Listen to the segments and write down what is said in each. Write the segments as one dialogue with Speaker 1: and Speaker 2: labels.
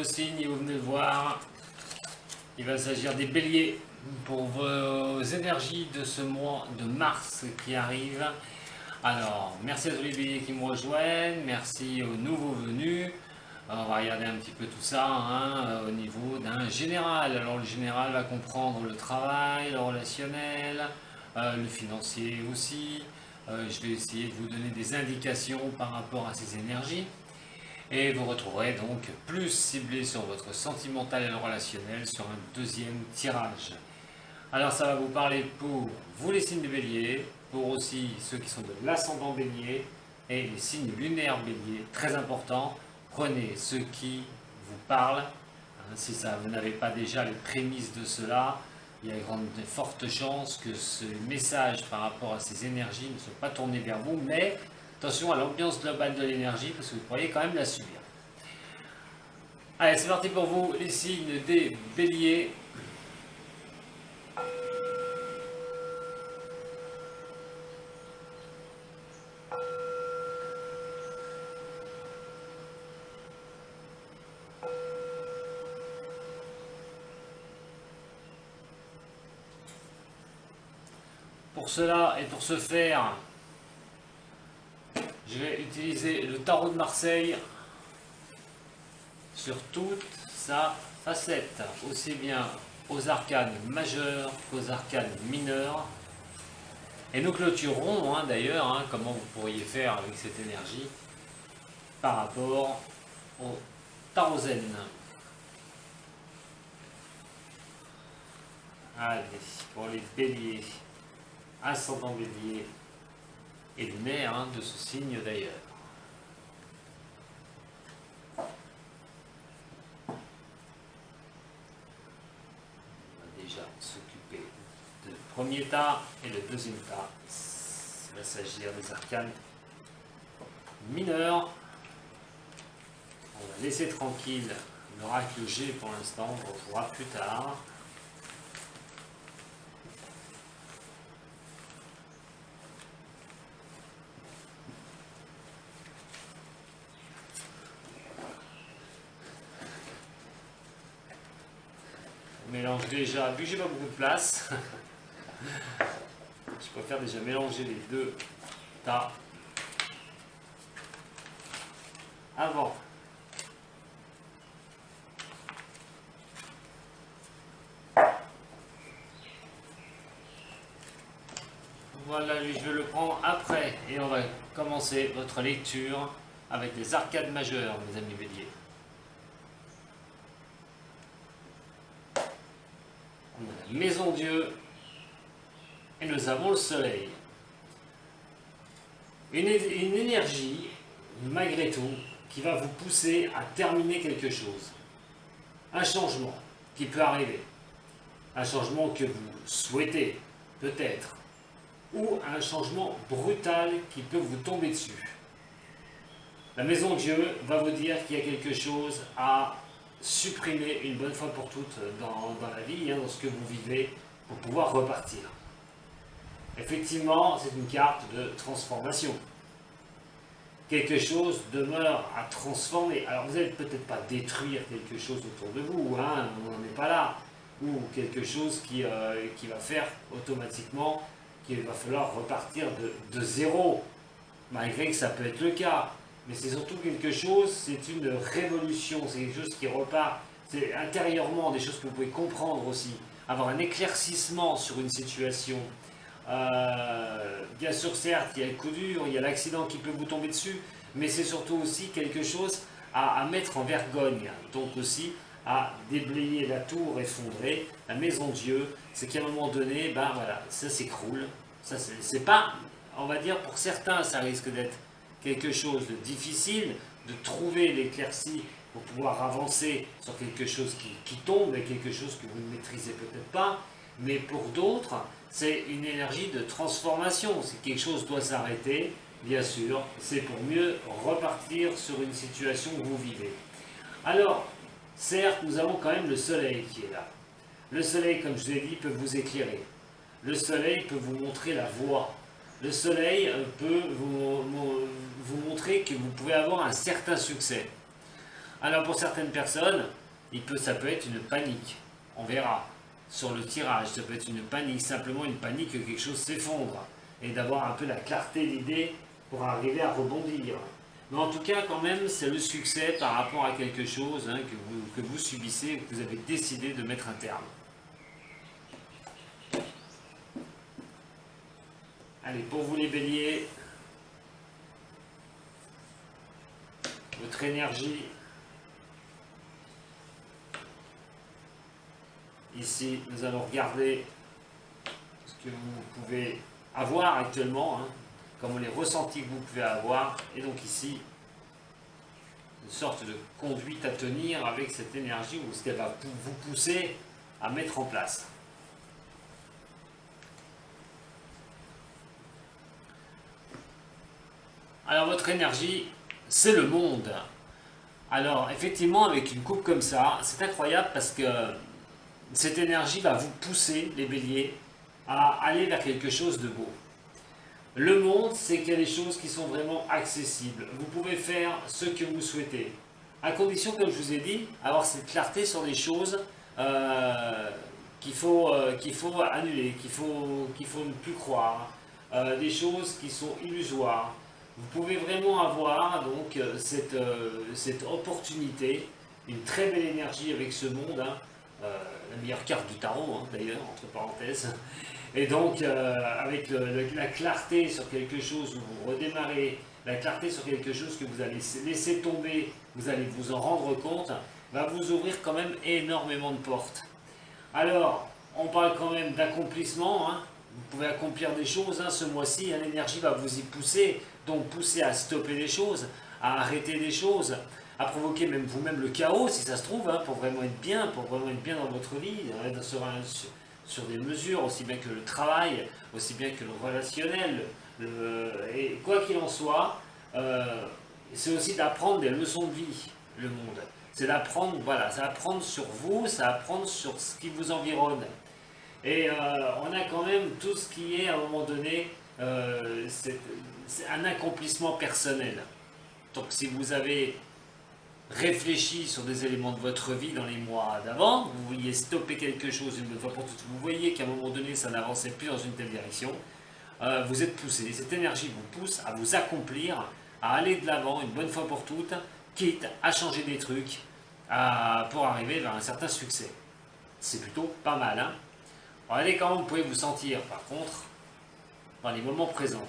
Speaker 1: signes, et vous venez de voir, il va s'agir des béliers pour vos énergies de ce mois de mars qui arrive. Alors, merci à tous les béliers qui me rejoignent, merci aux nouveaux venus. On va regarder un petit peu tout ça au niveau d'un général. Alors le général va comprendre le travail, le relationnel, le financier aussi. Je vais essayer de vous donner des indications par rapport à ces énergies. Et vous retrouverez donc plus ciblé sur votre sentimental et le relationnel sur un deuxième tirage. Alors ça va vous parler pour vous les signes de bélier, pour aussi ceux qui sont de l'ascendant bélier et les signes lunaires bélier, très important. Prenez ce qui vous parle. Si vous n'avez pas déjà les prémices de cela, il y a de fortes chances que ce message par rapport à ces énergies ne soit pas tourné vers vous, mais attention à l'ambiance globale de l'énergie parce que vous pourriez quand même la subir. Allez, c'est parti pour vous, les signes des béliers. Pour cela et pour ce faire, je vais utiliser le tarot de Marseille sur toute sa facette, aussi bien aux arcanes majeurs qu'aux arcanes mineurs. Et nous clôturerons d'ailleurs comment vous pourriez faire avec cette énergie par rapport au tarot zen. Allez, pour les béliers, ascendant bélier et lunaire de ce signe d'ailleurs. On va déjà s'occuper du premier tas et le deuxième tas. Il va s'agir des arcanes mineurs. On va laisser tranquille l'oracle G pour l'instant, on retrouvera plus tard. On mélange déjà, vu que j'ai pas beaucoup de place, je préfère déjà mélanger les deux tas avant. Voilà, lui je vais le prendre après et on va commencer votre lecture avec les arcades majeures, mes amis béliers. On a la maison Dieu et nous avons le soleil. Une énergie, malgré tout, qui va vous pousser à terminer quelque chose. Un changement qui peut arriver. Un changement que vous souhaitez, peut-être. Ou un changement brutal qui peut vous tomber dessus. La maison Dieu va vous dire qu'il y a quelque chose à supprimer une bonne fois pour toutes dans la vie, dans ce que vous vivez, pour pouvoir repartir. Effectivement, c'est une carte de transformation. Quelque chose demeure à transformer. Alors vous n'allez peut-être pas détruire quelque chose autour de vous, on n'en est pas là. Ou quelque chose qui va faire automatiquement qu'il va falloir repartir de zéro, malgré que ça peut être le cas. Mais c'est surtout quelque chose, c'est une révolution, c'est quelque chose qui repart, c'est intérieurement des choses que vous pouvez comprendre aussi, avoir un éclaircissement sur une situation. Bien sûr, certes, il y a le coup dur, il y a l'accident qui peut vous tomber dessus, mais c'est surtout aussi quelque chose à mettre en vergogne, donc aussi à déblayer la tour effondrée, la maison Dieu, c'est qu'à un moment donné, voilà, ça s'écroule. Ça, c'est pas, on va dire, pour certains, ça risque d'être quelque chose de difficile, de trouver l'éclaircie pour pouvoir avancer sur quelque chose qui tombe et quelque chose que vous ne maîtrisez peut-être pas, mais pour d'autres, c'est une énergie de transformation. Si quelque chose doit s'arrêter, bien sûr, c'est pour mieux repartir sur une situation que vous vivez. Alors, certes, nous avons quand même le soleil qui est là. Le soleil, comme je vous l'ai dit, peut vous éclairer. Le soleil peut vous montrer la voie. Le soleil peut vous montrer que vous pouvez avoir un certain succès. Alors pour certaines personnes, ça peut être une panique. On verra sur le tirage, ça peut être une panique, simplement une panique que quelque chose s'effondre. Et d'avoir un peu la clarté d'idée pour arriver à rebondir. Mais en tout cas, quand même, c'est le succès par rapport à quelque chose hein, que vous subissez, que vous avez décidé de mettre un terme. Allez, pour vous les béliers, votre énergie, ici, nous allons regarder ce que vous pouvez avoir actuellement, hein, comme les ressentis que vous pouvez avoir, et donc ici, une sorte de conduite à tenir avec cette énergie ou ce qu'elle va vous pousser à mettre en place. Alors votre énergie, c'est le monde. Alors effectivement, avec une coupe comme ça, c'est incroyable parce que cette énergie va vous pousser, les béliers, à aller vers quelque chose de beau. Le monde, c'est qu'il y a des choses qui sont vraiment accessibles. Vous pouvez faire ce que vous souhaitez. À condition, comme je vous ai dit, avoir cette clarté sur les choses qu'il faut annuler, qu'il faut ne plus croire, des choses qui sont illusoires. Vous pouvez vraiment avoir donc cette opportunité, une très belle énergie avec ce monde, hein, la meilleure carte du tarot hein, d'ailleurs, entre parenthèses. Et donc, avec la clarté sur quelque chose où vous redémarrez, la clarté sur quelque chose que vous allez laisser tomber, vous allez vous en rendre compte, va vous ouvrir quand même énormément de portes. Alors, on parle quand même d'accomplissement, hein. Vous pouvez accomplir des choses hein, ce mois-ci, hein, l'énergie va vous y pousser, donc pousser à stopper des choses, à arrêter des choses, à provoquer même vous-même le chaos si ça se trouve, hein, pour vraiment être bien dans votre vie, hein, sur des mesures, aussi bien que le travail, aussi bien que le relationnel. Et quoi qu'il en soit, c'est aussi d'apprendre des leçons de vie, le monde. C'est d'apprendre, voilà, c'est apprendre sur vous, c'est apprendre sur ce qui vous environne. Et on a quand même tout ce qui est, à un moment donné, c'est un accomplissement personnel. Donc si vous avez réfléchi sur des éléments de votre vie dans les mois d'avant, vous vouliez stopper quelque chose une bonne fois pour toutes, vous voyez qu'à un moment donné ça n'avançait plus dans une telle direction, vous êtes poussé, cette énergie vous pousse à vous accomplir, à aller de l'avant une bonne fois pour toutes, quitte à changer des trucs pour arriver vers un certain succès. C'est plutôt pas mal, hein. Regardez comment vous pouvez vous sentir par contre dans les moments présents.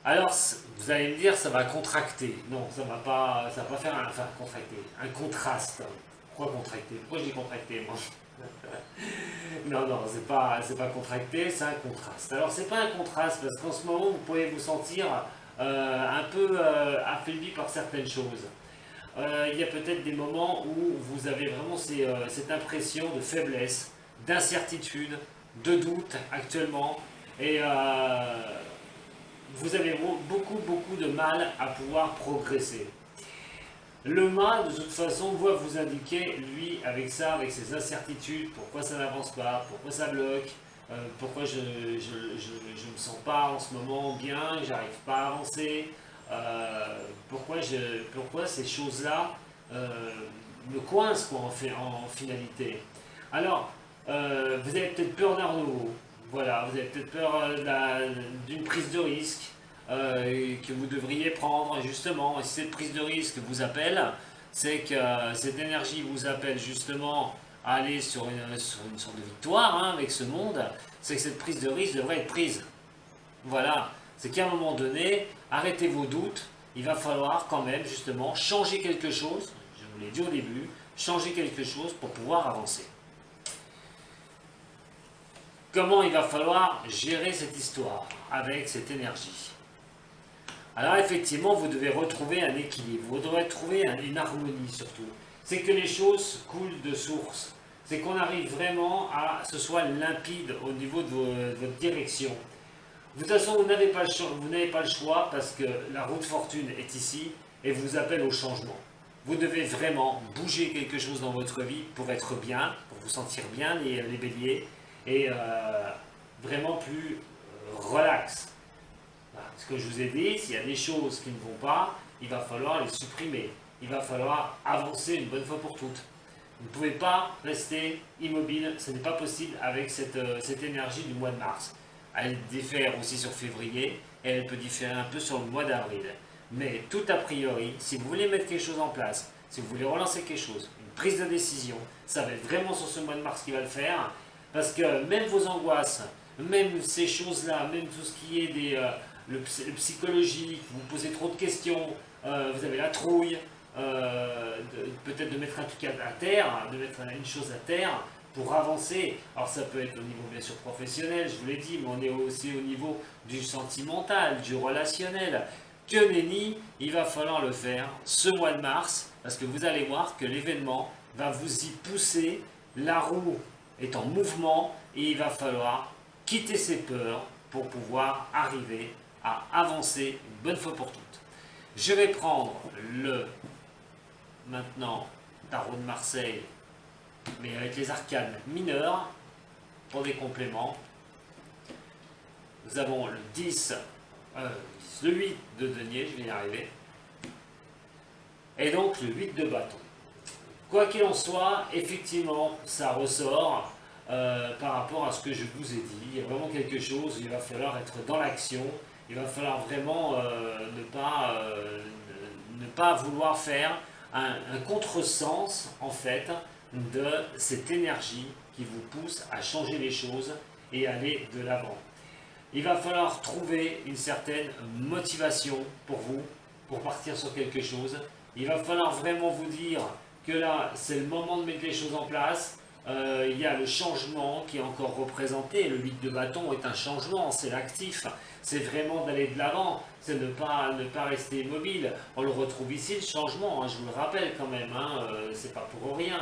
Speaker 1: Alors, vous allez me dire, ça va contracter. Non, ça va pas faire un contraste. Pourquoi contracter? Pourquoi je dis contracter, moi? Non, c'est pas contracté, c'est un contraste. Alors, c'est pas un contraste, parce qu'en ce moment, vous pouvez vous sentir un peu affaibli par certaines choses. Il y a peut-être des moments où vous avez vraiment cette impression de faiblesse, d'incertitude, de doute actuellement. Et vous avez beaucoup de mal à pouvoir progresser. Le mal, de toute façon, va vous indiquer, lui, avec ses incertitudes, pourquoi ça n'avance pas, pourquoi ça bloque, pourquoi je ne me sens pas en ce moment bien, j'arrive pas à avancer, pourquoi ces choses-là me coincent quoi, en finalité. Alors, vous avez peut-être peur d'un renouveau. Voilà, vous avez peut-être peur d'une prise de risque que vous devriez prendre, justement. Et si cette prise de risque vous appelle, c'est que cette énergie vous appelle justement à aller sur une sorte de victoire hein, avec ce monde, c'est que cette prise de risque devrait être prise. Voilà, c'est qu'à un moment donné, arrêtez vos doutes, il va falloir quand même justement changer quelque chose, je vous l'ai dit au début, changer quelque chose pour pouvoir avancer. Comment il va falloir gérer cette histoire avec cette énergie? Alors effectivement, vous devez retrouver un équilibre, vous devez trouver une harmonie surtout. C'est que les choses coulent de source. C'est qu'on arrive vraiment à ce soit limpide au niveau de votre direction. De toute façon, vous n'avez pas le choix parce que la roue de fortune est ici et vous appelle au changement. Vous devez vraiment bouger quelque chose dans votre vie pour être bien, pour vous sentir bien les béliers. Et vraiment plus relax. Voilà. Ce que je vous ai dit, s'il y a des choses qui ne vont pas, il va falloir les supprimer. Il va falloir avancer une bonne fois pour toutes. Vous ne pouvez pas rester immobile, ce n'est pas possible avec cette énergie du mois de mars. Elle diffère aussi sur février et elle peut différer un peu sur le mois d'avril. Mais tout a priori, si vous voulez mettre quelque chose en place, si vous voulez relancer quelque chose, une prise de décision, ça va être vraiment sur ce mois de mars qui va le faire. Parce que même vos angoisses, même ces choses-là, même tout ce qui est le psychologique, vous posez trop de questions, vous avez la trouille, peut-être de mettre un truc à terre, de mettre une chose à terre pour avancer. Alors ça peut être au niveau bien sûr professionnel, je vous l'ai dit, mais on est aussi au niveau du sentimental, du relationnel. Que nenni, il va falloir le faire ce mois de mars, parce que vous allez voir que l'événement va vous y pousser, la roue est en mouvement, et il va falloir quitter ses peurs pour pouvoir arriver à avancer une bonne fois pour toutes. Je vais prendre maintenant tarot de Marseille, mais avec les arcanes mineures pour des compléments. Nous avons le 10, le 8 de denier, je vais y arriver, et donc le 8 de bâton. Quoi qu'il en soit, effectivement, ça ressort par rapport à ce que je vous ai dit. Il y a vraiment quelque chose, il va falloir être dans l'action, il va falloir vraiment ne pas vouloir faire un contresens, en fait, de cette énergie qui vous pousse à changer les choses et aller de l'avant. Il va falloir trouver une certaine motivation pour vous, pour partir sur quelque chose. Il va falloir vraiment vous dire que là, c'est le moment de mettre les choses en place. Il y a le changement qui est encore représenté. Le 8 de bâton est un changement, c'est l'actif. C'est vraiment d'aller de l'avant, c'est ne pas rester immobile. On le retrouve ici, le changement, hein, je vous le rappelle quand même, hein, c'est pas pour rien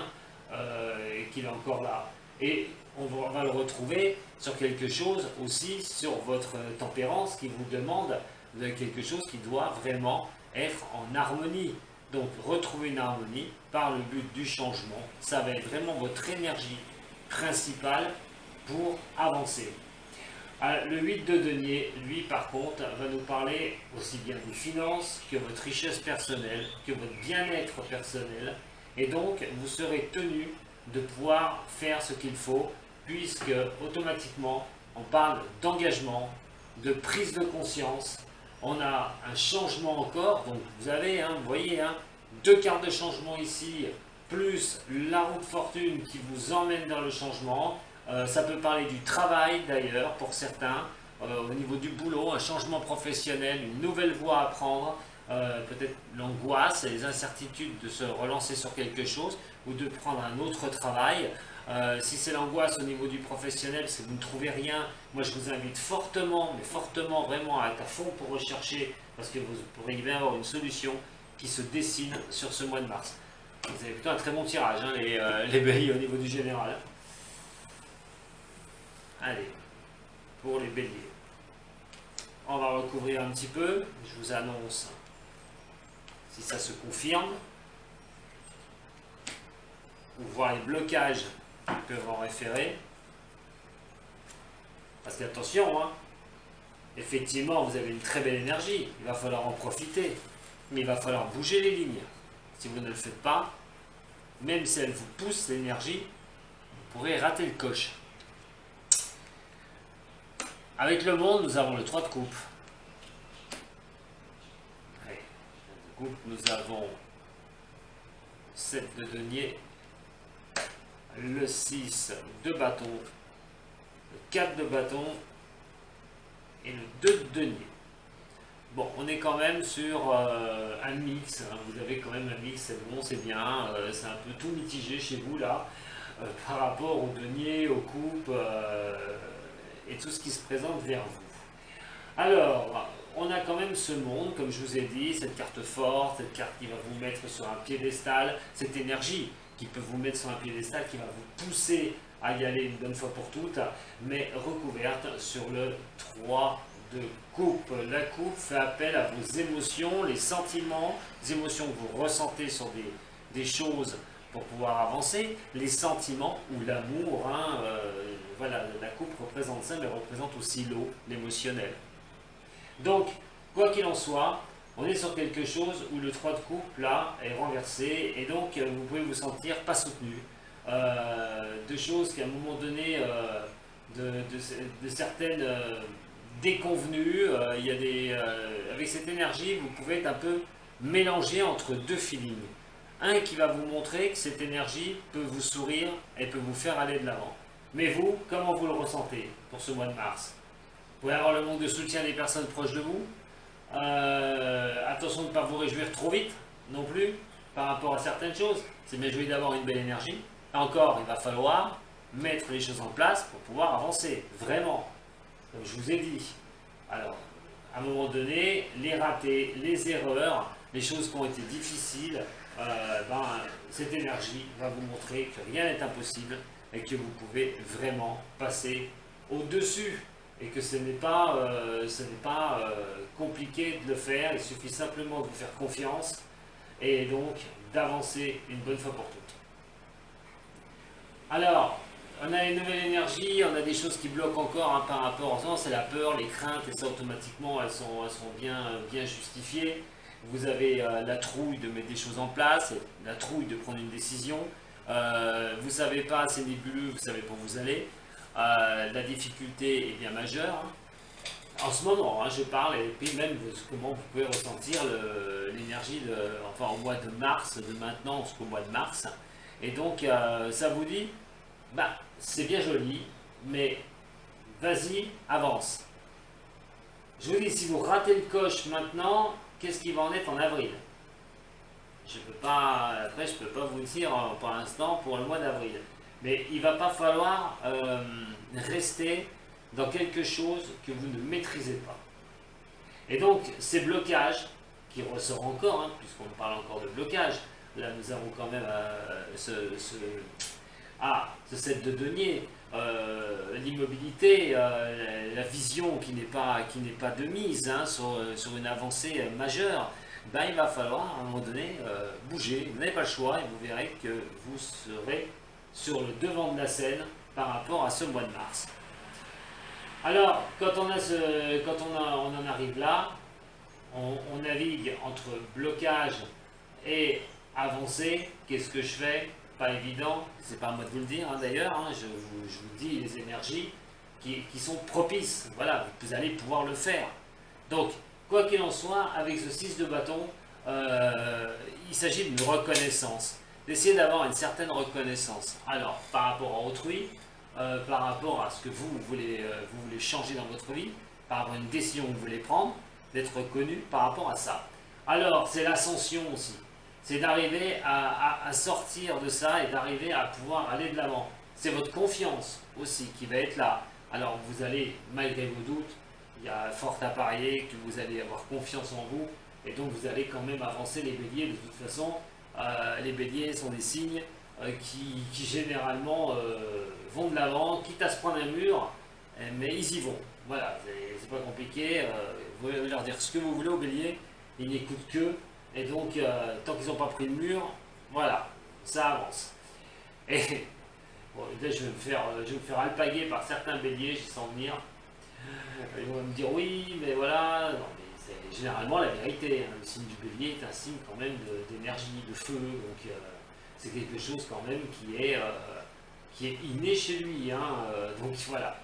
Speaker 1: qu'il est encore là. Et on va le retrouver sur quelque chose aussi, sur votre tempérance qui vous demande de quelque chose qui doit vraiment être en harmonie. Donc retrouver une harmonie par le but du changement, ça va être vraiment votre énergie principale pour avancer. Le 8 de denier, lui par contre, va nous parler aussi bien des finances que votre richesse personnelle, que votre bien-être personnel. Et donc, vous serez tenu de pouvoir faire ce qu'il faut, puisque automatiquement, on parle d'engagement, de prise de conscience. On a un changement encore, donc vous avez, vous voyez, 2 cartes de changement ici, plus la roue de fortune qui vous emmène dans le changement. Ça peut parler du travail d'ailleurs pour certains, au niveau du boulot, un changement professionnel, une nouvelle voie à prendre, peut-être l'angoisse et les incertitudes de se relancer sur quelque chose ou de prendre un autre travail. Si c'est l'angoisse au niveau du professionnel, si vous ne trouvez rien, moi je vous invite fortement, mais fortement vraiment à être à fond pour rechercher, parce que vous pourrez bien avoir une solution qui se dessine sur ce mois de mars. Vous avez plutôt un très bon tirage, les béliers au niveau du général. Allez, pour les béliers, on va recouvrir un petit peu, je vous annonce si ça se confirme, ou voir les blocages qui peuvent en référer. Parce qu'attention, effectivement vous avez une très belle énergie, il va falloir en profiter, mais il va falloir bouger les lignes. Si vous ne le faites pas, même si elle vous pousse l'énergie, vous pourrez rater le coche. Avec le monde, nous avons le 3 de coupe. Nous avons 7 de denier, le 6 de bâton, le 4 de bâton et le 2 de denier. Bon, on est quand même sur un mix, vous avez quand même un mix, c'est bon, c'est bien, c'est un peu tout mitigé chez vous là, par rapport au denier, aux coupes et tout ce qui se présente vers vous. Alors, on a quand même ce monde, comme je vous ai dit, cette carte forte, cette carte qui va vous mettre sur un piédestal, cette énergie qui peut vous mettre sur un piédestal, qui va vous pousser à y aller une bonne fois pour toutes, mais recouverte sur le 3 de coupe. La coupe fait appel à vos émotions, les sentiments, les émotions que vous ressentez sur des choses pour pouvoir avancer, les sentiments ou l'amour, voilà, la coupe représente ça, mais représente aussi l'eau, l'émotionnel. Donc, quoi qu'il en soit, on est sur quelque chose où le 3 de coupe là est renversé et donc vous pouvez vous sentir pas soutenu. De choses qu'à un moment donné, de certaines déconvenues, il y a avec cette énergie, vous pouvez être un peu mélangé entre deux feelings. Un qui va vous montrer que cette énergie peut vous sourire et peut vous faire aller de l'avant. Mais vous, comment vous le ressentez pour ce mois de mars? Vous pouvez avoir le manque de soutien des personnes proches de vous. Attention de ne pas vous réjouir trop vite non plus par rapport à certaines choses. C'est bien joué d'avoir une belle énergie. Encore, il va falloir mettre les choses en place pour pouvoir avancer, vraiment, comme je vous ai dit. Alors, à un moment donné, les ratés, les erreurs, les choses qui ont été difficiles, cette énergie va vous montrer que rien n'est impossible et que vous pouvez vraiment passer au-dessus et que ce n'est pas, compliqué de le faire, il suffit simplement de vous faire confiance et donc d'avancer une bonne fois pour toutes. Alors, on a une nouvelle énergie, on a des choses qui bloquent encore par rapport à ça, c'est la peur, les craintes, et ça automatiquement elles sont bien justifiées. Vous avez la trouille de mettre des choses en place, la trouille de prendre une décision, vous ne savez pas, c'est nébuleux, vous ne savez pas où vous allez, la difficulté est bien majeure. En ce moment, je parle, et puis même comment vous pouvez ressentir l'énergie au mois de mars, de maintenant jusqu'au mois de mars. Et donc, ça vous dit, c'est bien joli, mais vas-y, avance. Je vous dis, si vous ratez le coche maintenant, qu'est-ce qui va en être en avril? Je peux pas vous dire pour l'instant pour le mois d'avril. Mais il ne va pas falloir rester dans quelque chose que vous ne maîtrisez pas. Et donc, ces blocages, qui ressortent encore, puisqu'on parle encore de blocage, là nous avons quand même ce 7 de denier, l'immobilité, la vision qui n'est pas de mise sur une avancée majeure, il va falloir à un moment donné bouger, vous n'avez pas le choix et vous verrez que vous serez sur le devant de la scène par rapport à ce mois de mars. Alors, quand on en arrive là, on navigue entre blocage et avancée. Qu'est-ce que je fais? Pas évident, c'est pas à moi de vous le dire d'ailleurs, je vous dis les énergies qui sont propices, voilà, vous allez pouvoir le faire. Donc, quoi qu'il en soit, avec ce 6 de bâton, il s'agit d'une reconnaissance, d'essayer d'avoir une certaine reconnaissance. Alors, par rapport à autrui, par rapport à ce que vous voulez changer dans votre vie, par rapport à une décision que vous voulez prendre, d'être reconnu par rapport à ça. Alors, c'est l'ascension aussi. C'est d'arriver à sortir de ça et d'arriver à pouvoir aller de l'avant. C'est votre confiance aussi qui va être là. Alors vous allez, malgré vos doutes, il y a fort à parier que vous allez avoir confiance en vous et donc vous allez quand même avancer les béliers. De toute façon, les béliers sont des signes qui généralement vont de l'avant, quitte à se prendre un mur, mais ils y vont. Voilà, c'est pas compliqué. Vous pouvez leur dire ce que vous voulez aux béliers, ils n'écoutent que. Et donc, tant qu'ils n'ont pas pris le mur, voilà, ça avance. Et bon, là, je vais me faire alpaguer par certains béliers, j'y sens venir. Ils vont me dire oui, mais voilà. Non, mais c'est généralement la vérité. Le signe du bélier est un signe quand même d'énergie, de feu. Donc, c'est quelque chose quand même qui est inné chez lui. Donc, voilà.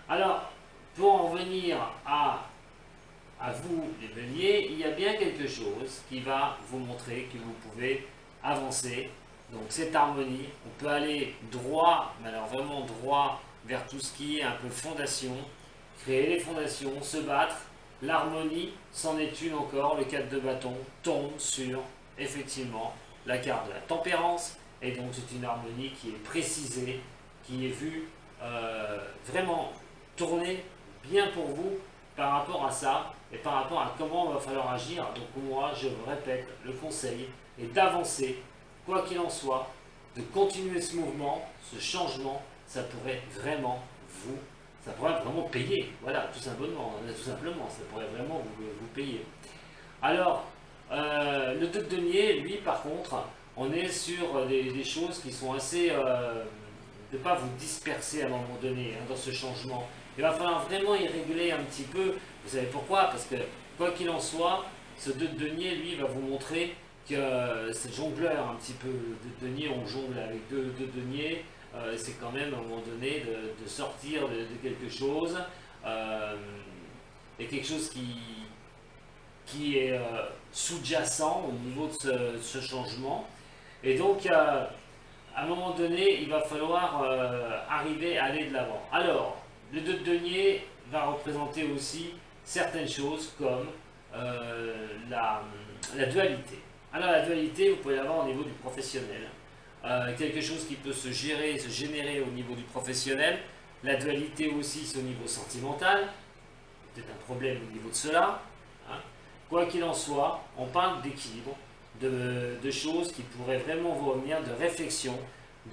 Speaker 1: Alors, pour en revenir à vous, les béliers, il y a bien quelque chose qui va vous montrer que vous pouvez avancer. Donc cette harmonie, on peut aller droit, mais alors vraiment droit vers tout ce qui est un peu fondation, créer les fondations, se battre. L'harmonie, c'en est une encore, le 4 de bâton tombe sur, effectivement, la carte de la tempérance. Et donc c'est une harmonie qui est précisée, qui est vue vraiment tourner bien pour vous par rapport à ça et par rapport à comment il va falloir agir. Donc moi, je vous répète, le conseil est d'avancer, quoi qu'il en soit, de continuer ce mouvement, ce changement, ça pourrait vraiment payer. Voilà, tout simplement, ça pourrait vraiment vous payer. Alors, le 2 de denier, lui, par contre, on est sur des choses qui sont assez... de ne pas vous disperser à un moment donné dans ce changement. Il va falloir vraiment y régler un petit peu. Vous savez pourquoi? Parce que, quoi qu'il en soit, Ce 2 de denier, lui, va vous montrer que c'est jongleur un petit peu. Le 2 de denier, on jongle avec 2 deniers. C'est quand même à un moment donné de sortir de quelque chose. Et quelque chose qui est sous-jacent au niveau de ce changement. Et donc, à un moment donné, il va falloir arriver à aller de l'avant. Alors, le 2 de denier va représenter aussi certaines choses comme la dualité. Alors, la dualité, vous pouvez l'avoir au niveau du professionnel. Quelque chose qui peut se gérer, se générer au niveau du professionnel. La dualité aussi, c'est au niveau sentimental. Peut-être un problème au niveau de cela. Hein. Quoi qu'il en soit, on parle d'équilibre, de choses qui pourraient vraiment vous revenir, de réflexion,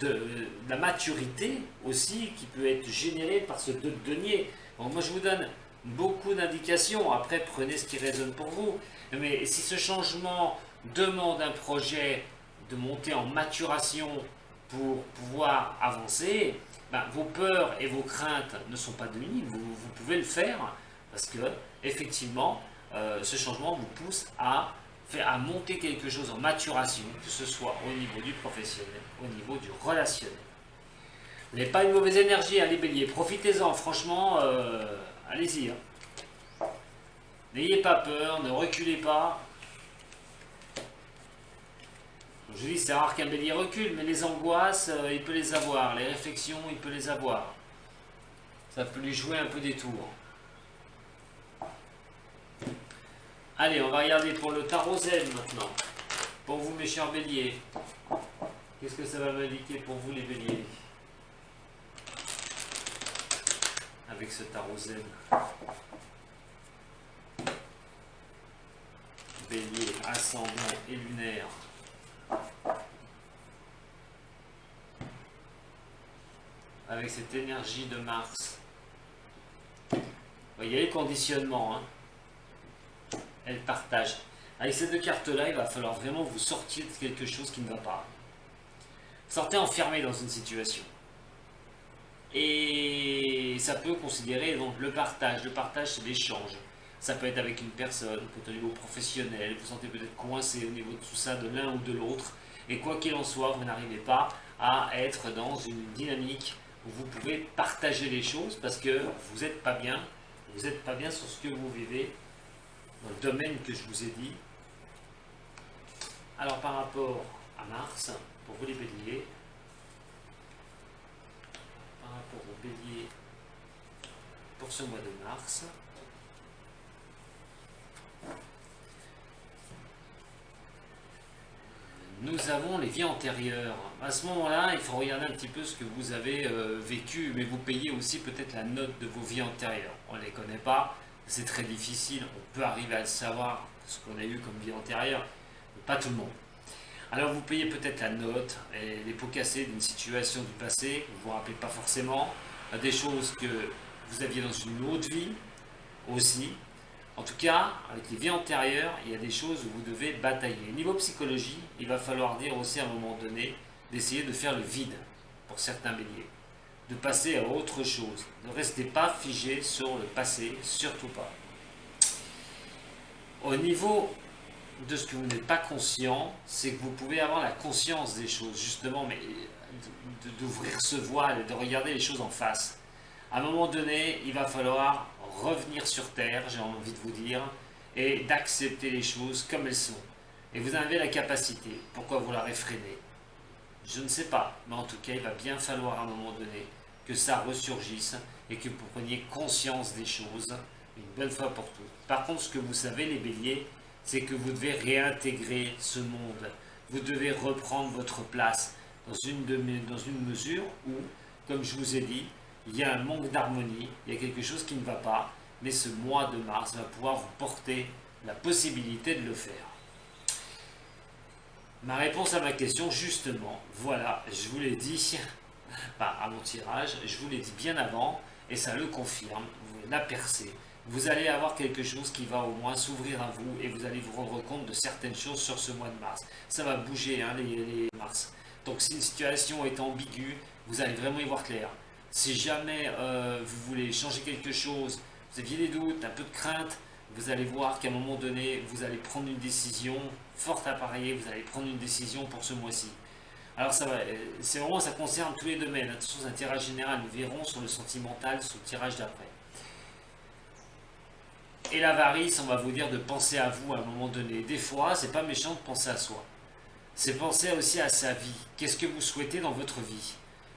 Speaker 1: de la maturité aussi qui peut être générée par ce 2 de denier. Donc moi je vous donne beaucoup d'indications, après prenez ce qui résonne pour vous. Mais si ce changement demande un projet de monter en maturation pour pouvoir avancer, ben, vos peurs et vos craintes ne sont pas de nuit, vous pouvez le faire parce que effectivement ce changement vous pousse à monter quelque chose en maturation, que ce soit au niveau du professionnel, au niveau du relationnel. Vous n'avez pas une mauvaise énergie, hein, les béliers, profitez-en, franchement, allez-y. Hein. N'ayez pas peur, ne reculez pas. Je vous dis, c'est rare qu'un bélier recule, mais les angoisses, il peut les avoir, les réflexions, il peut les avoir. Ça peut lui jouer un peu des tours. Allez, on va regarder pour le tarot zen maintenant. Pour vous, mes chers béliers. Qu'est-ce que ça va m'indiquer pour vous, les béliers? Avec ce tarot zen. Bélier, ascendant et lunaire. Avec cette énergie de Mars. Il y a les conditionnements. Hein. Elle partage. Avec ces 2 cartes-là, il va falloir vraiment vous sortir de quelque chose qui ne va pas. Sortez enfermé dans une situation. Et ça peut considérer donc le partage. Le partage, c'est l'échange. Ça peut être avec une personne, peut-être au niveau professionnel, vous vous sentez peut-être coincé au niveau de tout ça, de l'un ou de l'autre. Et quoi qu'il en soit, vous n'arrivez pas à être dans une dynamique où vous pouvez partager les choses parce que vous n'êtes pas bien. Vous n'êtes pas bien sur ce que vous vivez dans le domaine que je vous ai dit. Alors par rapport à Mars, pour vous les béliers, par rapport aux béliers pour ce mois de mars, nous avons les vies antérieures. À ce moment-là, il faut regarder un petit peu ce que vous avez vécu, mais vous payez aussi peut-être la note de vos vies antérieures. On ne les connaît pas, c'est très difficile, on peut arriver à le savoir, ce qu'on a eu comme vie antérieure, mais pas tout le monde. Alors vous payez peut-être la note, et les pots cassés d'une situation du passé, vous ne vous rappelez pas forcément, des choses que vous aviez dans une autre vie aussi. En tout cas, avec les vies antérieures, il y a des choses où vous devez batailler. Niveau psychologie, il va falloir dire aussi à un moment donné d'essayer de faire le vide pour certains béliers, de passer à autre chose. Ne restez pas figé sur le passé, surtout pas. Au niveau de ce que vous n'êtes pas conscient, c'est que vous pouvez avoir la conscience des choses, justement, mais d'ouvrir ce voile et de regarder les choses en face. À un moment donné, il va falloir revenir sur Terre, j'ai envie de vous dire, et d'accepter les choses comme elles sont. Et vous avez la capacité. Pourquoi vous la réfrénez? Je ne sais pas, mais en tout cas, il va bien falloir à un moment donné que ça ressurgisse et que vous preniez conscience des choses une bonne fois pour toutes. Par contre, ce que vous savez, les béliers, c'est que vous devez réintégrer ce monde. Vous devez reprendre votre place dans une mesure où, comme je vous ai dit, il y a un manque d'harmonie, il y a quelque chose qui ne va pas, mais ce mois de mars va pouvoir vous porter la possibilité de le faire. Ma réponse à ma question, justement, voilà, je vous l'ai dit, à mon tirage, je vous l'ai dit bien avant, et ça le confirme, vous l'apercevez. Vous allez avoir quelque chose qui va au moins s'ouvrir à vous, et vous allez vous rendre compte de certaines choses sur ce mois de mars. Ça va bouger, hein, les mars. Donc si une situation est ambiguë, vous allez vraiment y voir clair. Si jamais vous voulez changer quelque chose, vous aviez des doutes, un peu de crainte, vous allez voir qu'à un moment donné, vous allez prendre une décision, forte à parier, vous allez prendre une décision pour ce mois-ci. Alors ça va, c'est vraiment, ça concerne tous les domaines. Attention, c'est un tirage général, nous verrons sur le sentimental, sur le tirage d'après. Et l'avarice, on va vous dire de penser à vous à un moment donné. Des fois, c'est pas méchant de penser à soi. C'est penser aussi à sa vie. Qu'est-ce que vous souhaitez dans votre vie?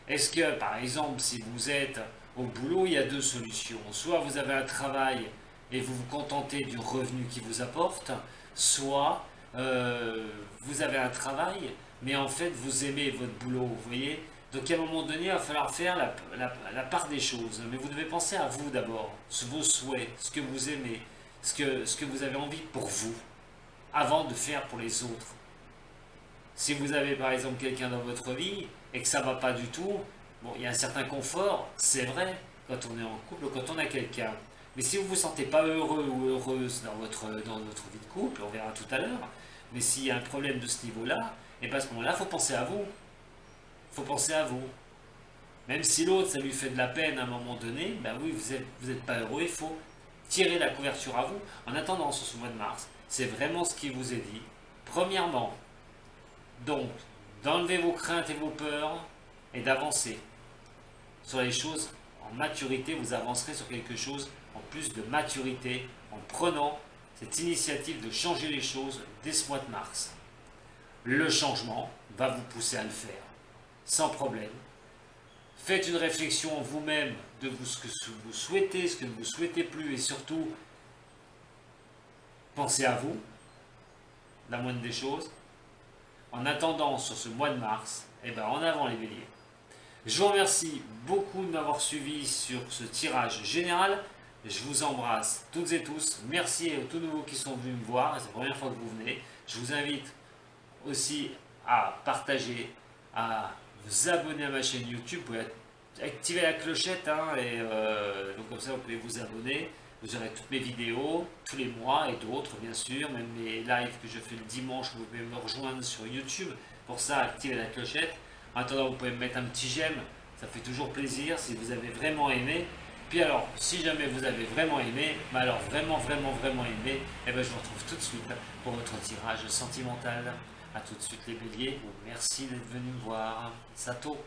Speaker 1: Est-ce que, par exemple, si vous êtes au boulot, il y a deux solutions. Soit vous avez un travail et vous vous contentez du revenu qu'il vous apporte, soit vous avez un travail, mais en fait vous aimez votre boulot, vous voyez. Donc à un moment donné, il va falloir faire la part des choses. Mais vous devez penser à vous d'abord, vos souhaits, ce que vous aimez, ce que vous avez envie pour vous, avant de faire pour les autres. Si vous avez par exemple quelqu'un dans votre vie et que ça ne va pas du tout, bon, il y a un certain confort, c'est vrai, quand on est en couple, quand on a quelqu'un. Mais si vous ne vous sentez pas heureux ou heureuse dans votre vie de couple, on verra tout à l'heure, mais s'il y a un problème de ce niveau-là, et bien à ce moment-là, il faut penser à vous. Il faut penser à vous. Même si l'autre, ça lui fait de la peine à un moment donné, ben oui, vous êtes pas heureux, il faut tirer la couverture à vous. En attendant, sur ce mois de mars, c'est vraiment ce qui vous est dit. Premièrement, donc, d'enlever vos craintes et vos peurs et d'avancer sur les choses en maturité. Vous avancerez sur quelque chose en plus de maturité en prenant cette initiative de changer les choses dès ce mois de mars. Le changement va vous pousser à le faire sans problème. Faites une réflexion en vous-même de ce que vous souhaitez, ce que vous ne souhaitez plus et surtout pensez à vous, la moindre des choses. En attendant sur ce mois de mars, et ben en avant les béliers. Je vous remercie beaucoup de m'avoir suivi sur ce tirage général. Je vous embrasse toutes et tous. Merci aux tout nouveaux qui sont venus me voir. C'est la première fois que vous venez. Je vous invite aussi à partager, à vous abonner à ma chaîne YouTube. Vous pouvez activer la clochette donc comme ça vous pouvez vous abonner. Vous aurez toutes mes vidéos, tous les mois et d'autres bien sûr, même mes lives que je fais le dimanche, vous pouvez me rejoindre sur YouTube. Pour ça, activez la clochette. En attendant, vous pouvez me mettre un petit j'aime, ça fait toujours plaisir si vous avez vraiment aimé. Puis alors, si jamais vous avez vraiment aimé, mais alors vraiment aimé, et ben je vous retrouve tout de suite pour votre tirage sentimental. A tout de suite les béliers, merci d'être venus me voir. Sato.